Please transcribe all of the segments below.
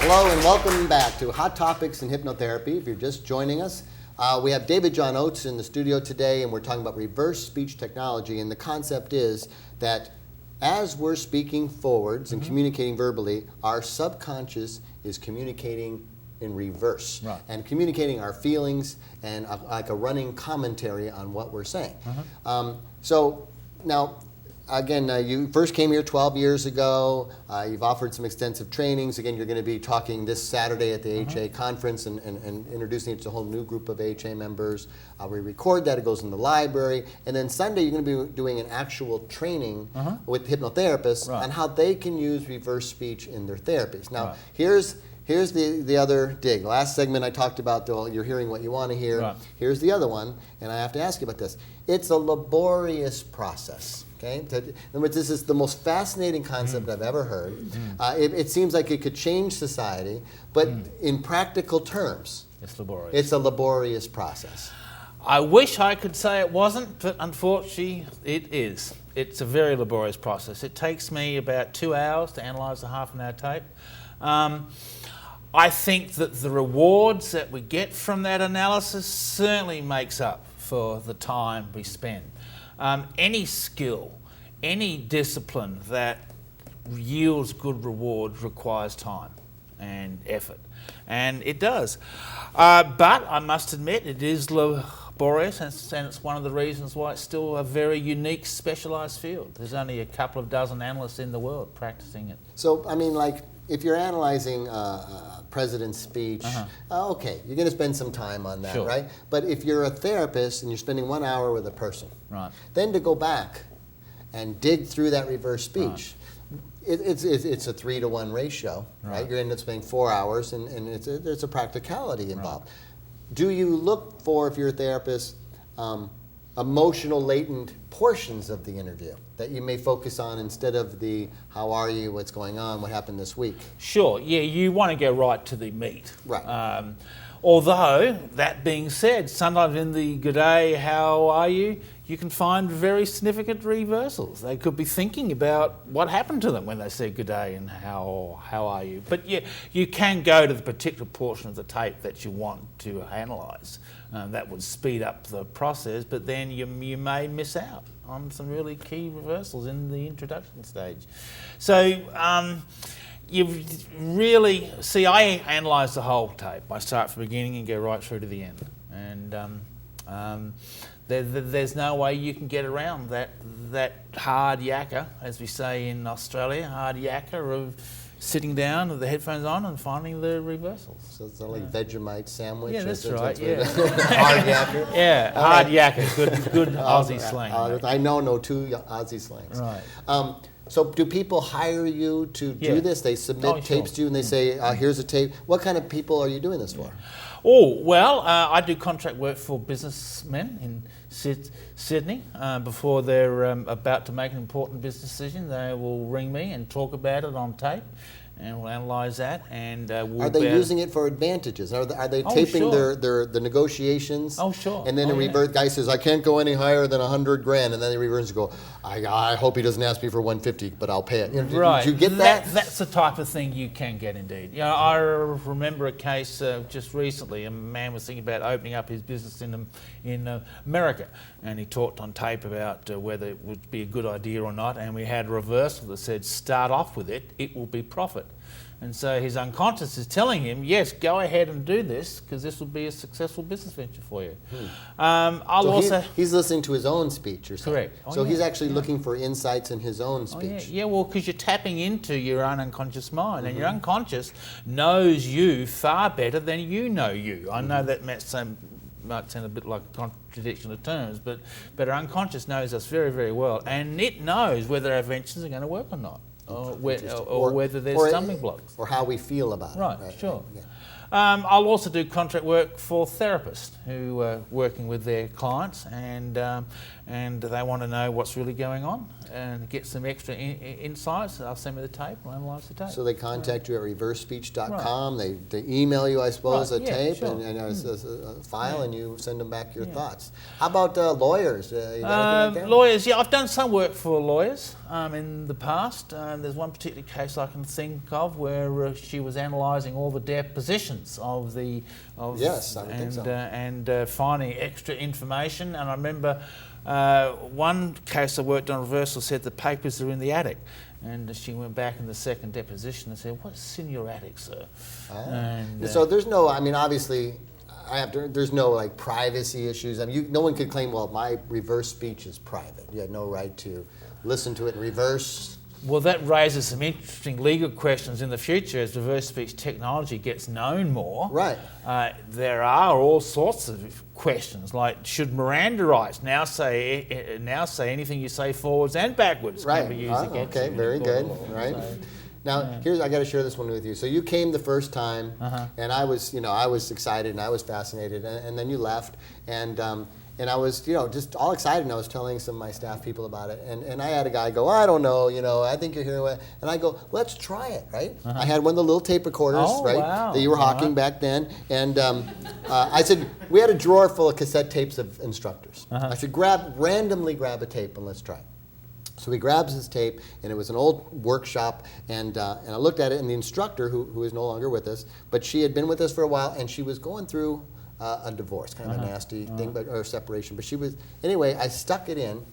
Hello and welcome back to Hot Topics in Hypnotherapy. If you're just joining us, we have David John Oates in the studio today, and we're talking about reverse speech technology. And the concept is that as we're speaking forwards and communicating verbally, our subconscious is communicating in reverse and communicating our feelings and like a running commentary on what we're saying. So now, again, you first came here 12 years ago. You've offered some extensive trainings. Again, you're going to be talking this Saturday at the H.M.I conference and introducing it to a whole new group of H.M.I members. We record that. It goes in the library. And then Sunday, you're going to be doing an actual training with hypnotherapists on how they can use reverse speech in their therapies. Now, here's the other dig. Last segment I talked about, you're hearing what you want to hear. Here's the other one, and I have to ask you about this. It's a laborious process. Okay? In other words, this is the most fascinating concept I've ever heard. It seems like it could change society, but in practical terms, it's laborious. It's a laborious process. I wish I could say it wasn't, but unfortunately it is. It's a very laborious process. It takes me about 2 hours to analyse a half-an-hour tape. I think that the rewards that we get from that analysis certainly makes up for the time we spend. Any skill, any discipline that yields good reward requires time and effort, and it does. But I must admit it is laborious, and it's one of the reasons why it's still a very unique, specialised field. There's only a couple of dozen analysts in the world practicing it. So, I mean, like, if you're analyzing president's speech, okay, you're going to spend some time on that, right? But if you're a therapist and you're spending 1 hour with a person, then to go back and dig through that reverse speech, it's a 3-to-1 ratio, right? You're end up spending 4 hours, and there's a practicality involved. Do you look for, if you're a therapist, emotional latent portions of the interview that you may focus on instead of the how are you, what's going on, what happened this week? Sure, yeah, you want to go right to the meat. Right. Although, that being said, sometimes in the good day, how are you, you can find very significant reversals. They could be thinking about what happened to them when they said good day and how are you. But yeah, you can go to the particular portion of the tape that you want to analyse. That would speed up the process, but then you may miss out on some really key reversals in the introduction stage. So you really, see, I analyse the whole tape. I start from the beginning and go right through to the end. And there's no way you can get around that hard yakka, as we say in Australia, hard yakka of sitting down with the headphones on and finding the reversals. So it's like Vegemite sandwich? Yeah, that's right, yeah. Hard yakka? Yeah, hard yakka, good Aussie slang. I know two Aussie slangs. Right. So do people hire you to do this? They submit tapes to you and they say, here's a tape. What kind of people are you doing this for? Oh, well, I do contract work for businessmen in Sydney. Before they're about to make an important business decision, they will ring me and talk about it on tape, and we'll analyse that. And are they using it for advantages? Are they taping the negotiations? Oh, sure. And then the guy says, I can't go any higher than $100,000, and then the reverse go, I hope he doesn't ask me for $150,000, but I'll pay it. You know, right. Did you get that? That's the type of thing you can get, indeed. You know, I remember a case just recently. A man was thinking about opening up his business in America, and he talked on tape about whether it would be a good idea or not, and we had a reversal that said, start off with it, it will be profit. And so his unconscious is telling him, yes, go ahead and do this, because this will be a successful business venture for you. He's listening to his own speech, you're saying? Correct. So he's actually looking for insights in his own speech. Yeah, well, because you're tapping into your own unconscious mind, and your unconscious knows you far better than you know you. I know that might sound a bit like a contradiction of terms, but our unconscious knows us very, very well, and it knows whether our ventures are going to work or not. Or whether there's stumbling blocks. Or how we feel about it. Right, sure. I'll also do contract work for therapists who are working with their clients, and they want to know what's really going on and get some extra insights. I'll send me the tape, I'll analyse the tape. So they contact you at reversespeech.com. They email you, I suppose, a tape and a file, and you send them back your thoughts. How about lawyers? You got anything like that? Lawyers, I've done some work for lawyers in the past. There's one particular case I can think of where she was analysing all the depositions of the Yes, I would think so. And finding extra information. And I remember one case I worked on, reversal, said the papers are in the attic. And she went back in the second deposition and said, "What's in your attic, sir?" And, so there's no, I mean, obviously, there's no like privacy issues. I mean, no one could claim, well, my reverse speech is private. You had no right to listen to it in reverse. Well, that raises some interesting legal questions in the future as reverse speech technology gets known more. Right. There are all sorts of questions, like should Miranda rights now say anything you say forwards and backwards can be used against you? Okay, very good. Right. So, now, I got to share this one with you. So you came the first time, and I was excited and I was fascinated, and then you left, and I was, just all excited, and I was telling some of my staff people about it, and I had a guy go, "I don't know, I think you're hearing," and I go, "Let's try it," right? I had one of the little tape recorders, right, that you were hawking back then, and I said, we had a drawer full of cassette tapes of instructors. I said, randomly grab a tape and let's try it. So he grabs his tape, and it was an old workshop, and I looked at it, and the instructor, who is no longer with us, but she had been with us for a while, and she was going through a divorce, kind of a nasty thing, or separation. But anyway, I stuck it in,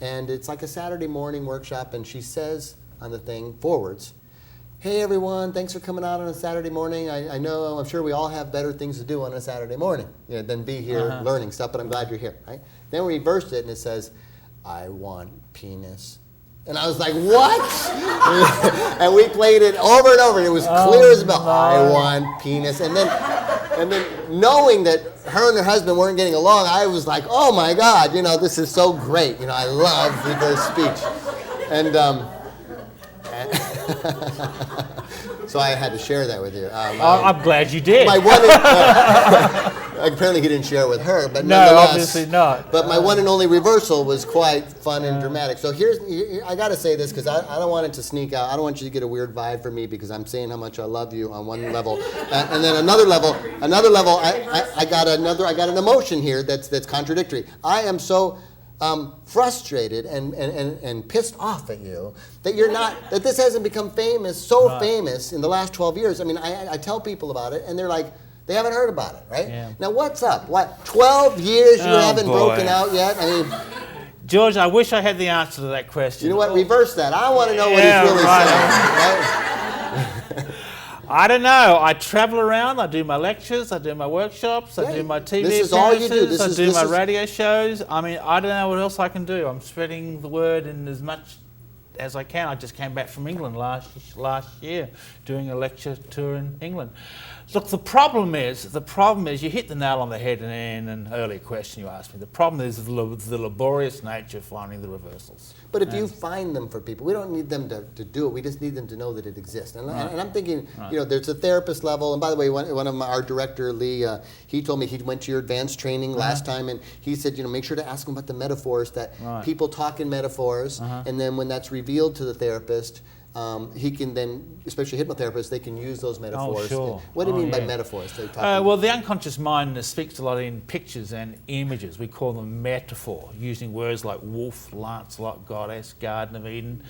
and it's like a Saturday morning workshop, and she says on the thing, forwards, "Hey everyone, thanks for coming out on a Saturday morning. I'm sure we all have better things to do on a Saturday morning than be here learning stuff, but I'm glad you're here," right? Then we reversed it, and it says, "I want penis." And I was like, "What?" And we played it over and over, and it was clear as a bell. "I want penis." And then knowing that her and her husband weren't getting along, I was like, "Oh my God, this is so great. I love reverse speech." And so I had to share that with you. I'm glad you did. Apparently he didn't share it with her, but no, nonetheless, obviously not. But my one and only reversal was quite fun and dramatic. So I got to say this because I don't want it to sneak out. I don't want you to get a weird vibe from me because I'm saying how much I love you on one level, and then another level. I got an emotion here that's contradictory. I am so frustrated and pissed off at you that this hasn't become famous in the last 12 years. I mean, I tell people about it, and they're like, they haven't heard about it, right? Yeah. Now, what's up? What, 12 years you haven't broken out yet? I mean, George, I wish I had the answer to that question. You know what? Reverse that. I want to know what he's really saying. Right? I don't know. I travel around. I do my lectures. I do my workshops. I do my TV This is all you do. I do my radio shows. I mean, I don't know what else I can do. I'm spreading the word in as much as I can. I just came back from England last year doing a lecture tour in England. Look, the problem is you hit the nail on the head in an earlier question you asked me. The problem is the laborious nature of finding the reversals. But if you find them for people, we don't need them to do it. We just need them to know that it exists. And I'm thinking, there's a therapist level. And by the way, one of our director, Lee, he told me he went to your advanced training last time, and he said, make sure to ask him about the metaphors, that people talk in metaphors, and then when that's revealed to the therapist, he can then, especially hypnotherapists, they can use those metaphors. Oh, sure. What do you mean by metaphors? Well, the unconscious mind speaks a lot in pictures and images. We call them metaphor, using words like wolf, Lancelot, goddess, Garden of Eden.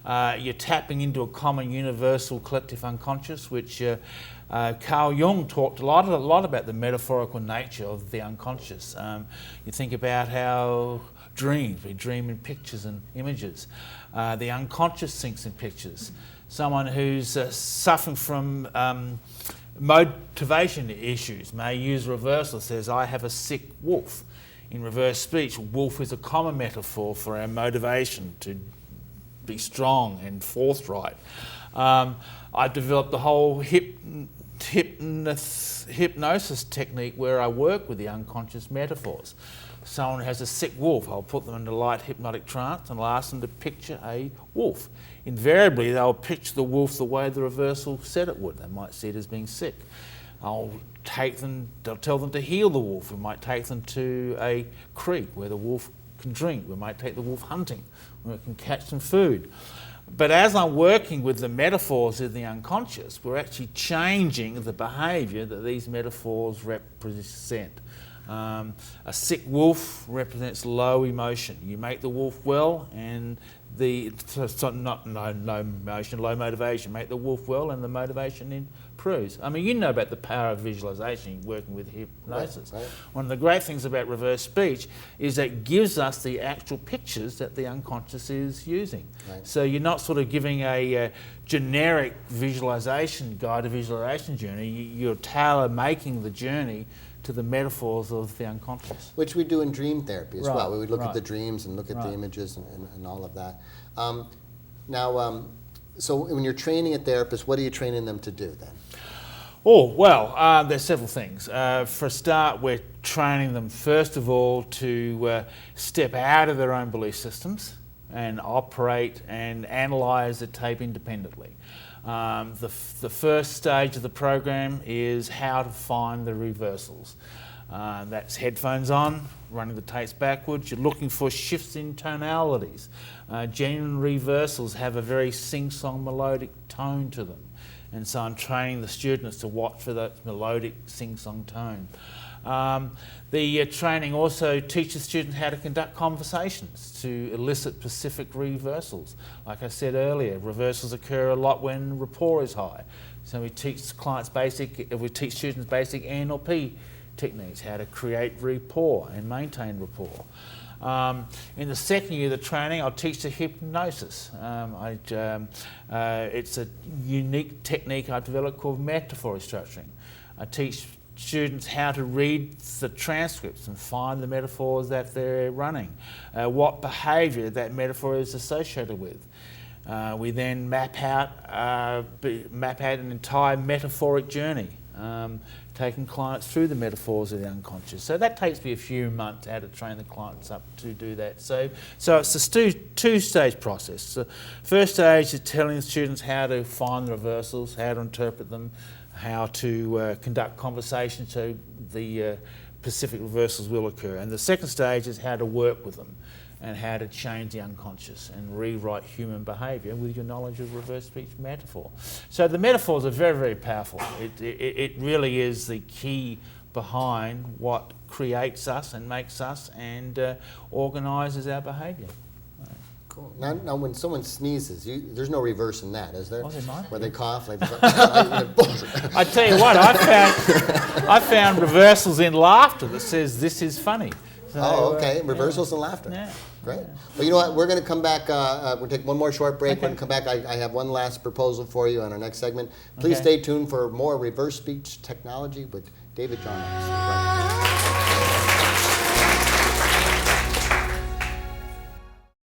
You're tapping into a common universal collective unconscious, which Carl Jung talked a lot about the metaphorical nature of the unconscious. You think about how we dream in pictures and images. The unconscious thinks in pictures. Someone who's suffering from motivation issues may use reversal. Says, "I have a sick wolf." In reverse speech, wolf is a common metaphor for our motivation to be strong and forthright. I've developed the whole hypnosis technique where I work with the unconscious metaphors. Someone who has a sick wolf, I'll put them in a light hypnotic trance and I'll ask them to picture a wolf. Invariably, they'll picture the wolf the way the reversal said it would. They might see it as being sick. I'll tell them to heal the wolf. We might take them to a creek where the wolf can drink. We might take the wolf hunting where it can catch some food. But as I'm working with the metaphors in the unconscious, we're actually changing the behaviour that these metaphors represent. A sick wolf represents low emotion. You make the wolf well, and low motivation. Make the wolf well, and the motivation improves. I mean, you know about the power of visualization working with hypnosis. Right. One of the great things about reverse speech is that it gives us the actual pictures that the unconscious is using. Right. So you're not sort of giving a generic visualization, guided visualization journey. You're tailor-making the journey to the metaphors of the unconscious. Which we do in dream therapy as well. We would look at Right. the dreams and look at the images and all of that. So when you're training a therapist, what are you training them to do then? Oh, well, there's several things. For a start, we're training them, first of all, to step out of their own belief systems and operate and analyse the tape independently. The first stage of the program is how to find the reversals. That's headphones on, running the tapes backwards. You're looking for shifts in tonalities. Genuine reversals have a very sing-song melodic tone to them. And so I'm training the students to watch for that melodic sing-song tone. The training also teaches students how to conduct conversations to elicit specific reversals. Like I said earlier, reversals occur a lot when rapport is high. So we teach students basic NLP techniques, how to create rapport and maintain rapport. In the second year of the training, I'll teach the hypnosis. It's a unique technique I've developed called metaphor structuring. I teach students how to read the transcripts and find the metaphors that they're running, what behaviour that metaphor is associated with. We then map out an entire metaphoric journey, taking clients through the metaphors of the unconscious. So that takes me a few months how to train the clients up to do that. So it's a two-stage process. The first stage is telling the students how to find the reversals, how to interpret them, how to conduct conversations so the specific reversals will occur. And the second stage is how to work with them and how to change the unconscious and rewrite human behaviour with your knowledge of reverse speech metaphor. So the metaphors are very, very powerful. It really is the key behind what creates us and makes us and organises our behaviour. Cool. Now when someone sneezes, there's no reverse in that, is there? Was it not? Where they cough, like I tell you what, I found reversals in laughter that says this is funny. So, okay. Reversals and laughter. Yeah. Great. Well, you know what? We're going to come back. We'll take one more short break. Okay. When we come back, I have one last proposal for you on our next segment. Please Okay. stay tuned for more reverse speech technology with David John Oates. Right.